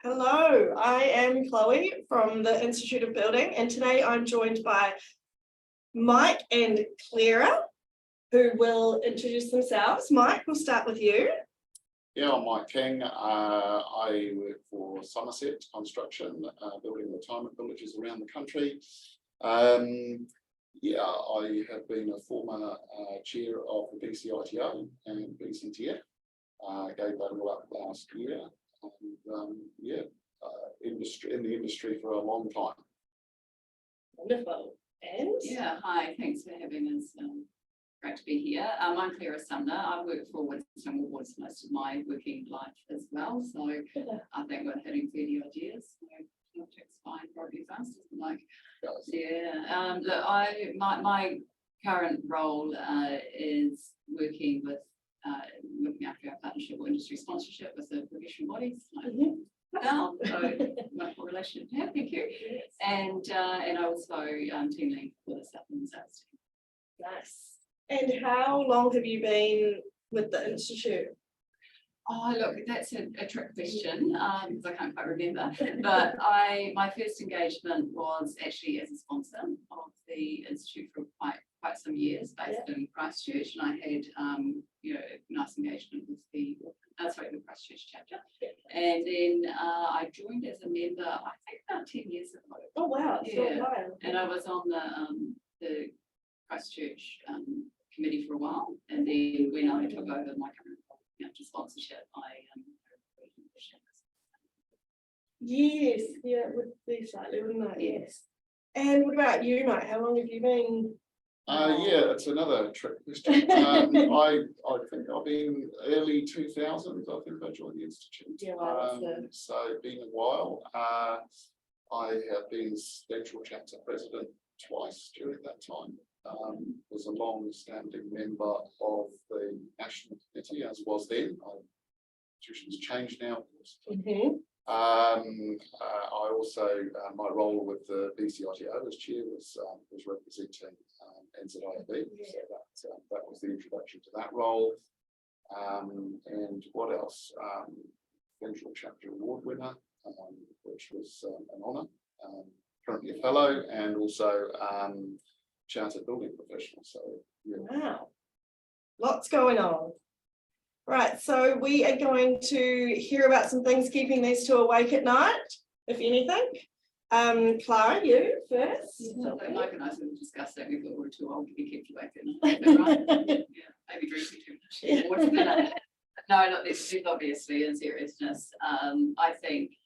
Hello, I am Chloe from the Institute of Building, and today I'm joined by Mike and Clara, who will introduce themselves. Mike, we'll start with you. Yeah, I'm Mike King. I work for Somerset Construction, building retirement villages around the country. Yeah, I have been a former chair of the BCITO and BCTF. Gave that all up last year. And, yeah, in the industry for a long time. Wonderful. And yeah, hi, thanks for having us. Great to be here. I'm Clara Sumner. I've worked for Winston Awards most of my working life as well. So I think we're hitting 30 odd years. So it's fine, probably fast, isn't like. Yeah. Look, my current role is working with looking after our partnership or industry sponsorship with the professional bodies. So wonderful relationship to have, thank you. And I also team lead for the Southern sales team. nice. And how long have you been with the Institute? Oh, look, that's a trick question because I can't quite remember. But my first engagement was actually as a sponsor of the Institute for quite some years, based in Christchurch, and I had nice engagement with the Christchurch chapter. And then I joined as a member, I think about 10 years ago. Oh wow, yeah. so while. And I was on the Christchurch committee for a while, and then when I took over my current to sponsorship, Yes, yeah, it would be slightly, wouldn't it? Yes. And what about you, Mike? How long have you been? Yeah, it's another trick question. I think I've been early 2000s. I think I joined the Institute. Yeah, well, so been a while. I have been central chapter president twice during that time. Was a long-standing member of the national committee, as was then. Institution's changed now, of course. I also, my role with the BCITO as chair was representing NZIAB, so that was the introduction to that role. And what else? Central Chapter Award winner, which was an honour. Currently a fellow, and also chartered building professional. So yeah. Wow, lots going on. Right, so we are going to hear about some things keeping these two awake at night, if anything. Clara, you first. Mike and I sort of discussed that before we're too old to be kept awake at night. Right? Yeah, maybe drinking too much. No, look, there's obviously in seriousness. I think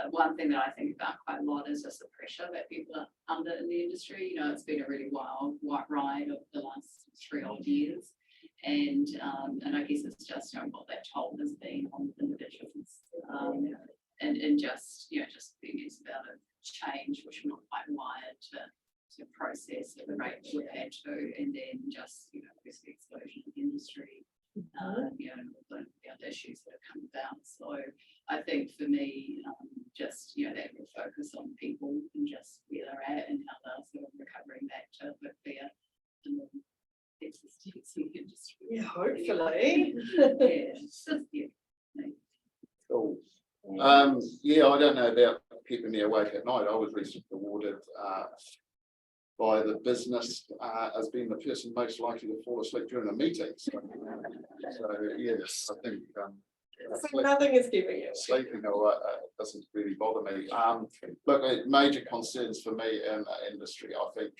one thing that I think about quite a lot is just the pressure that people are under in the industry. You know, it's been a really wild ride of the last 3 odd years. And I guess it's just what that toll has been on individuals, and just just the news about a change which we're not quite wired to process at the rate that we've had to, and then just obviously explosion of the industry, and all the other issues that have come about. So I think for me, just that real focus on people and just where they're at and how they're sort of recovering back to hopefully industry. Yeah, hopefully. Cool. Yeah, I don't know about keeping me awake at night. I was recently awarded by the business as being the person most likely to fall asleep during a meeting. So yes, I think So nothing is keeping you. Sleeping doesn't really bother me. Look, major concerns for me in the industry, I think,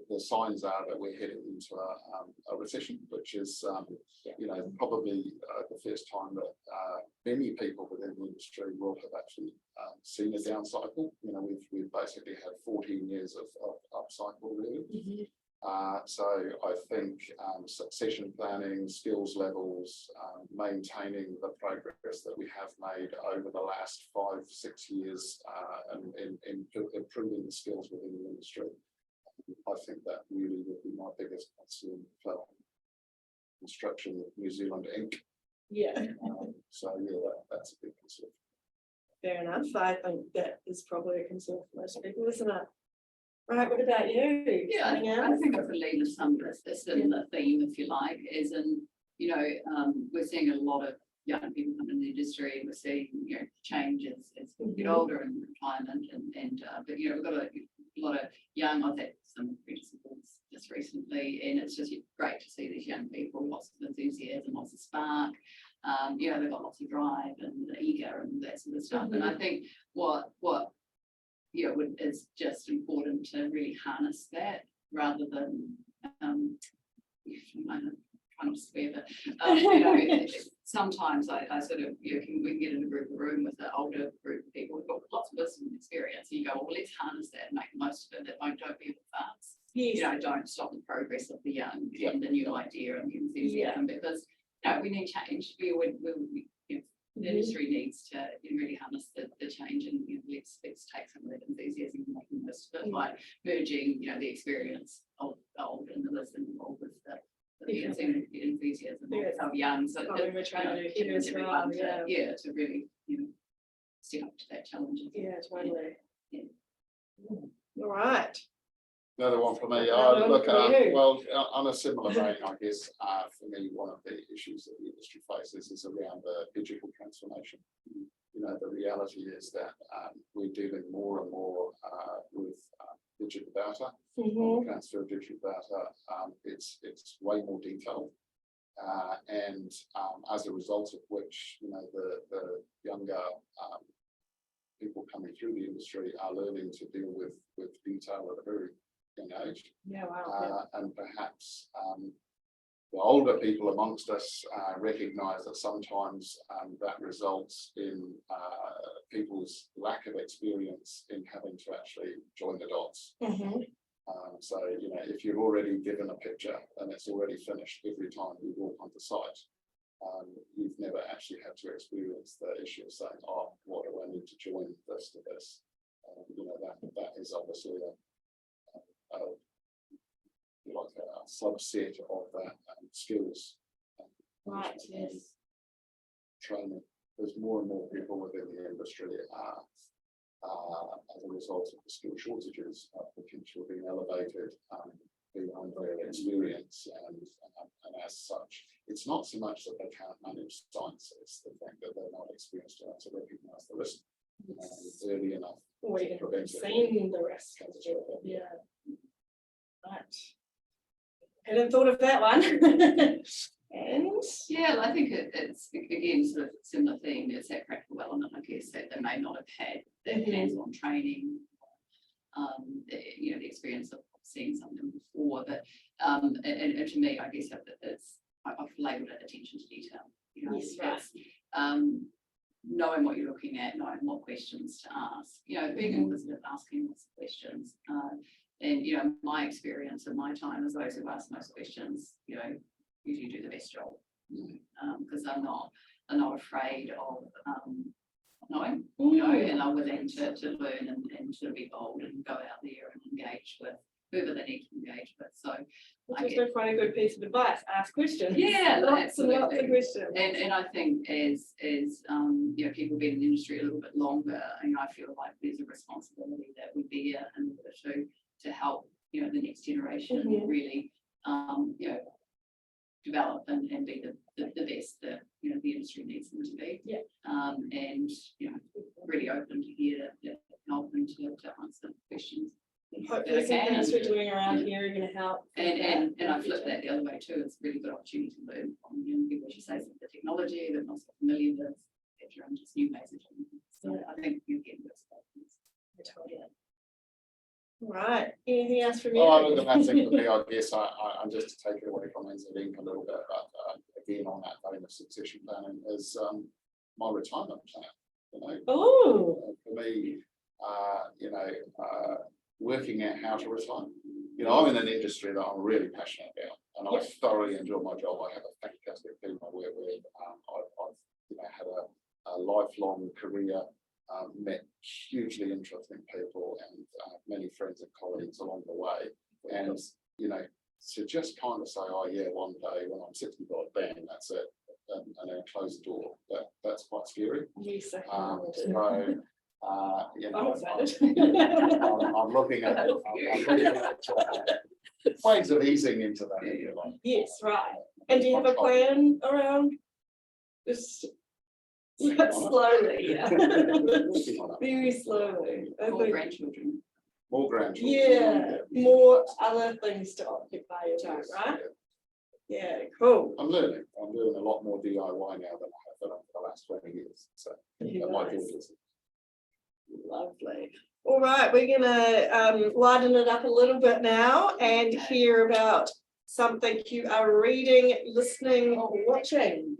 the signs are that we're heading into a recession, which is, probably the first time that many people within the industry will have actually seen a down cycle. We've basically had 14 years of up cycle, really. So I think succession planning, skills levels, maintaining the progress that we have made over the last 5-6 years, and in improving the skills within the industry. I think that really would be my biggest concern for construction with New Zealand Inc. Yeah. So yeah, that's a big concern. Fair enough. I think that is probably a concern for most people, isn't it? Right, what about you? Yeah, I think I could lead with some of this similar theme, if you like, as in, we're seeing a lot of young people come in the industry. We're seeing, you know, changes as we get Mhm. older and retirement, and but you know, we've got a lot of young. I've had some principals just recently, and it's just great to see these young people, lots of enthusiasm, lots of spark. You know, they've got lots of drive and they're eager and that sort of stuff. And I think what you know is just important to really harness that rather than I try not to swear, but you know, sometimes I sort of, you know, we can get in a room with an older group of people who've got lots of wisdom and experience, and you go, well, let's harness that and make the most of it. That don't be advanced. Yes. You know, don't stop the progress of the young Yeah. and the new idea and the enthusiasm, because you know, we need change. You know, the industry needs to really harness the change, and you know, let's take some of that enthusiasm and make the most of it by merging, you know, the experience of the old and the wisdom of the enthusiasm of young. So What we were trying to do here as well, yeah, to really, you know, step up to that challenge. Yeah, totally. Yeah. All right. Another one for me. Another one Look, for you. well, on a similar vein, I guess, for me, one of the issues that the industry faces is around the digital transformation. You know, the reality is that we're dealing more and more with digital data, Mhm. transfer of digital data. It's way more detailed. And as a result of which, you know, the younger people coming through the industry are learning to deal with detail at a very young age. Yeah, wow. And perhaps the older people amongst us recognise that sometimes that results in people's lack of experience in having to actually join the dots. Mhm. So, you know, if you're already given a picture and it's already finished every time you walk onto site, you've never actually had to experience the issue of saying, oh, what do I need to join this to this? You know, that is obviously like a subset of that skills. Right, yes. Training. There's more and more people within the industry as a result of the skill shortages, potentially being elevated beyond their experience, and as such, it's not so much that they can't manage science, it's the fact that they're not experienced enough to recognise the risk early enough. Or even seen the rest. Yeah. Right. Hadn't thought of that one. And yeah, I think it's again sort of similar theme. It's that practical element, I guess, that they may not have had that hands-on training, you know, the experience of seeing something before. But and to me, I guess I've labelled it attention to detail. You know, yes, right. Knowing what you're looking at, knowing what questions to ask. You know, being inquisitive, asking lots of questions. And you know, my experience and my time as those who ask most questions, you know, usually do the best job, because I'm not afraid of knowing, you know, and I'm willing to learn and to be bold and go out there and engage with whoever they need to engage with. So which is quite a good piece of advice. Ask questions. Yeah, lots and lots of questions. And I think as you know, people been in the industry a little bit longer, you know, I feel like there's a responsibility that we bear in order to help, you know, the next generation really you know, develop and be the best that, you know, the industry needs them to be. Yeah. And you know, really open to hear that help and to answer questions. Hopefully some things we're doing around here are going to help. And I flip that the other way too. It's a really good opportunity to learn from young people, as you say, some of the technology they're not so familiar with, etc., and just new ways of doing things. So I think you get this. Right. Anything else from you? Oh, the last thing for me, I guess, I'm just to take it away from NZ Inc. a little bit, but again, on that vein of succession planning is my retirement plan. You know, for me, you know, working out how to retire. You know, I'm in an industry that I'm really passionate about, and I thoroughly enjoy my job. I have a fantastic team I work with. I've you know, had a lifelong career. Met hugely interesting people and many friends and colleagues along the way, and you know, to just kind of say, oh yeah, one day when I'm 65, bang, that's it, and then close the door. That's quite scary. Yes, so you I'm know, excited. I'm looking at ways of easing into that. Yes, right. And do you have a plan around this Slowly, yeah. Working on it. Very slowly. I More think, grandchildren. More grandchildren. yeah, more other things to occupy your time, right? Yeah, cool. I'm learning a lot more DIY now than I have for the last 20 years. So my Nice. daughters. Lovely. All right, we're gonna lighten it up a little bit now and hear about something you are reading, listening, or watching.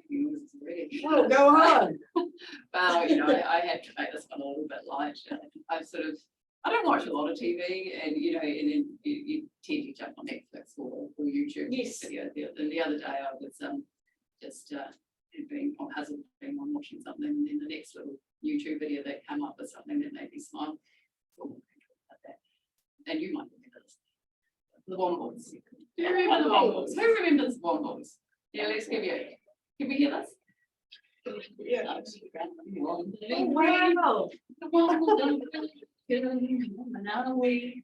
Oh, go on. Well, you know, I had to make this one a little bit light. I don't watch a lot of TV, and you know, and then you tend to jump on Netflix or YouTube Yes. video. The other day I was just being on husband being on watching something, and then the next little YouTube video that came up with something that made me smile. Oh, like that. And you might remember this. The Wombles. Do you remember the Wombles? Who remembers the Wombles? Yeah, let's give you. Can we hear this? Yeah. Oh, Wow. the Wombles. Now we.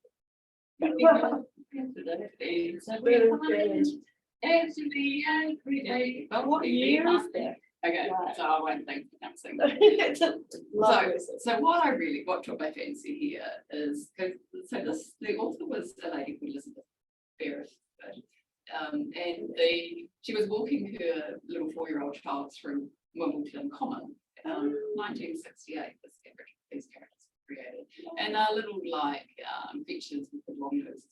Every day. But what year is that? Okay, Right. so I won't think for dancing. It's a lovely So what took my fancy here is, the author was a lady called Elizabeth Ferris. And she was walking her little 4-year-old child through Wimbledon Common. 1968 was these characters were created. And they're little like pictures with the long noses,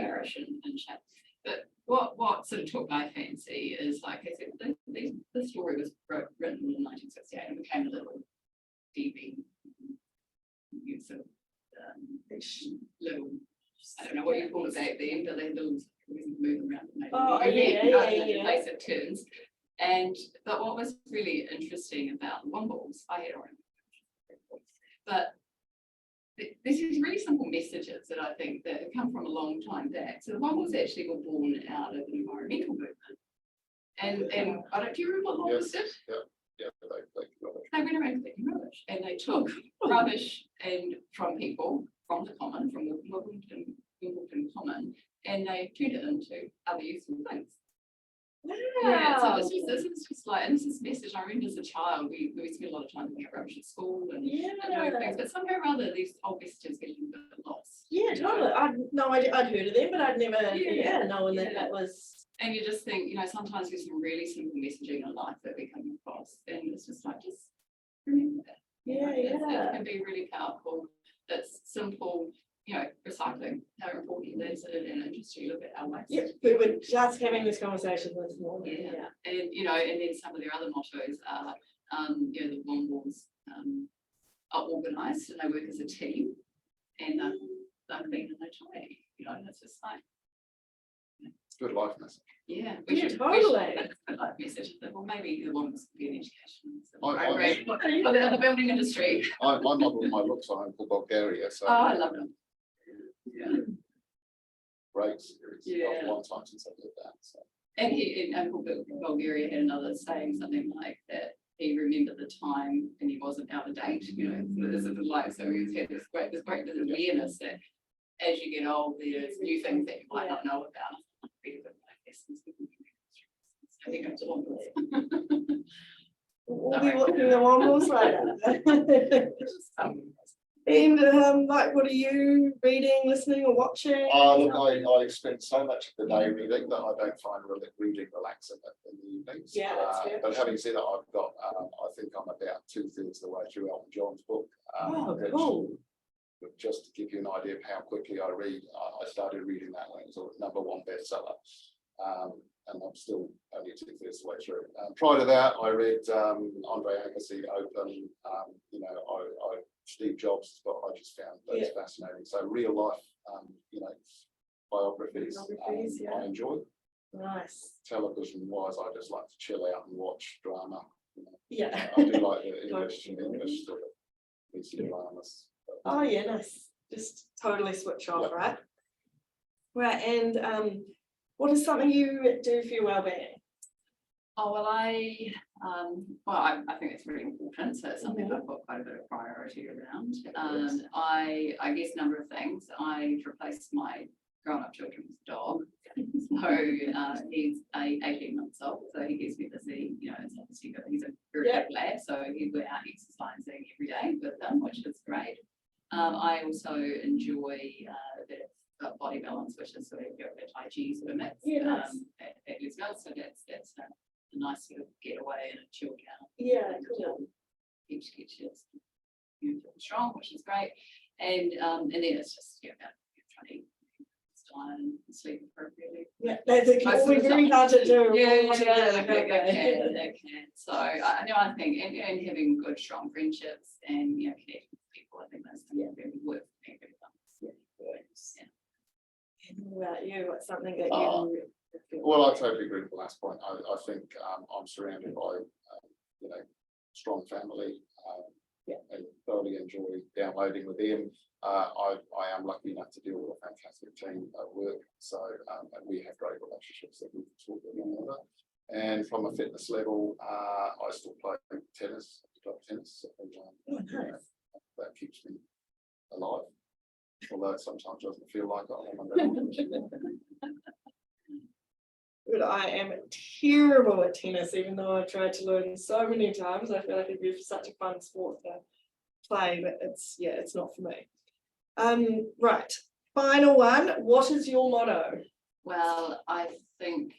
Irish and chat. But what sort of took my fancy is, like I said, the story was written in 1968 and became a little DB, sort of little, I don't know what you call it back then, but they little moving around. Basic terms. But what was really interesting about the Wombles, I had already, but this is really simple messages that I think that have come from a long time back. So the Wombles actually were born out of the environmental movement. And do you remember what Wombles did? Yeah, They went around collecting rubbish, and they took rubbish from people, from the common, from the Wimbledon Common, and they turned it into other useful things. Yeah, so this is just like, and this is a message I remember as a child, we spent a lot of time looking at rubbish at school and doing things, but somehow or other these old messages get a little bit lost. Yeah, totally. I'd heard of them, but I'd never known that was. And you just think, you know, sometimes there's some really simple messaging in life that we come across, and it's just like, just remember that. It can be really powerful. It's simple. You know, recycling, how important it is in an industry. Look at our waste. Yeah, we were just having this conversation this morning. Yeah. And you know, and then some of their other mottos are, you know, the Wombles are organised and they work as a team, and they're clean and they're tidy. You know, that's just like good life message. Yeah, totally. That's a good life message. Well, maybe the Wombles could be an education. For the building industry. I model my looks on Uncle Bulgaria, so I love them. Yeah. Great series. A long time since I did that. So. And he in Uncle Bulgaria had another saying, something like that. He remembered the time and he wasn't out of date. You know, so this is like, so he's had this great awareness that as you get old, there's new things that you might not know about. I think it's Wombles. We'll be watching the Wombles later. And like, what are you reading, listening, or watching? Look, I spend so much of the day reading that I don't find reading relaxing in the evenings. Yeah, that's fair. But having said that, I've got, I think I'm about 2/3 of the way through Elton John's book. Cool. Just to give you an idea of how quickly I read, I started reading that when it was a #1 bestseller. And I'm still only 2/3 of the way through. Prior to that, I read Andre Agassi, Open. You know, Steve Jobs' book. I just found those fascinating. So real life, you know, biographies. I enjoy. Nice. Television wise, I just like to chill out and watch drama. You know. Yeah. I do like the English sort of PC dramas. Oh yeah, nice. Just totally switch off, right? Right, and what is something you do for your well-being? Oh, well, I think it's really important. So it's something I've got quite a bit of priority around. I guess a number of things. I've replaced my grown-up children's dog. So he's 18 months old, so he keeps me busy. You know, it's obviously he's a very Yeah. big lad, so we're out exercising every day with them, which is great. I also enjoy a bit of body balance, which is sort of a Tai Chi sort of mix. Yeah, nice. At Lisbon, so that's a nice sort of getaway and a chill out. Yeah, cool. Keeps you feel strong, which is great. And then it's just about trying to eat diet and sleep appropriately. Yeah, that's always very hard to do. That can. So I think and having good, strong friendships and connecting with people, I think those things really work. And what about you? What's something that you Well, I totally agree with the last point. I think I'm surrounded by strong family. And thoroughly enjoy downloading with them. I am lucky enough to deal with a fantastic team at work, so and we have great relationships that we talk with one another. And from a fitness level, I still play tennis, club tennis. And, that keeps me alive, although it sometimes doesn't feel like it. But I am terrible at tennis, even though I've tried to learn so many times. I feel like it'd be such a fun sport to play, but it's not for me. Right, final one. What is your motto? Well, I think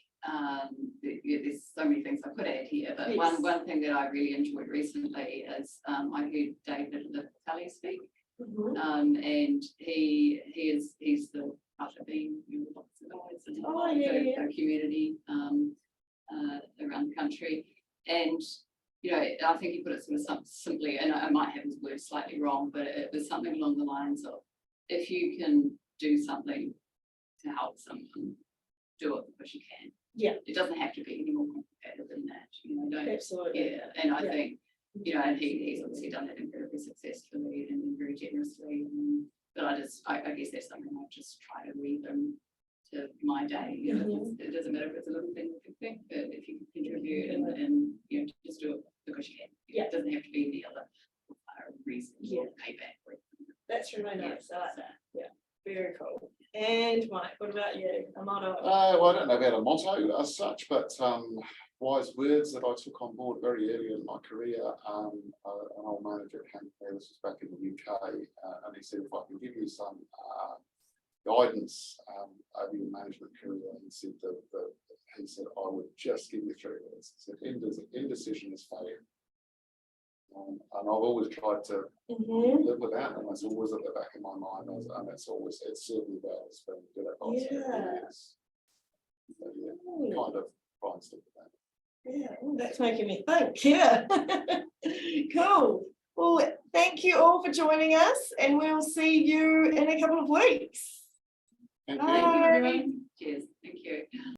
there's so many things I could add here, but Yes. one thing that I really enjoyed recently is I heard David Lipatelli speak, and he's the Usher being the community around the country, and I think he put it sort of simply, and I might have his words slightly wrong, but it was something along the lines of, if you can do something to help someone, do it because you can. Yeah. It doesn't have to be any more complicated than that. Don't. Absolutely. Yeah, and I think and he's obviously done that incredibly successfully and very generously. But I guess that's something I just try to weave into my day. It doesn't matter if it's a little thing or a big thing, but if you can contribute and just do it because you can. Yeah. It doesn't have to be any other reason or payback. That's really nice. I like that. Yeah, very cool. And Mike, what about you? A motto? Well, I don't know about a motto as such, but wise words that I took on board very early in my career. An old manager came here, this was back in the UK, and he said, if I can give you some guidance over your management career, he said I would just give you 3 words. He said, indecision is failure. And I've always tried to live with that, and that's always at the back of my mind, and it's served me well. It's been good advice over the years. So, kind of try and stick with that. Yeah, that's making me think. Yeah. Cool. Well, thank you all for joining us, and we'll see you in a couple of weeks. Thank you. Bye. Thank you, everyone. Cheers. Thank you.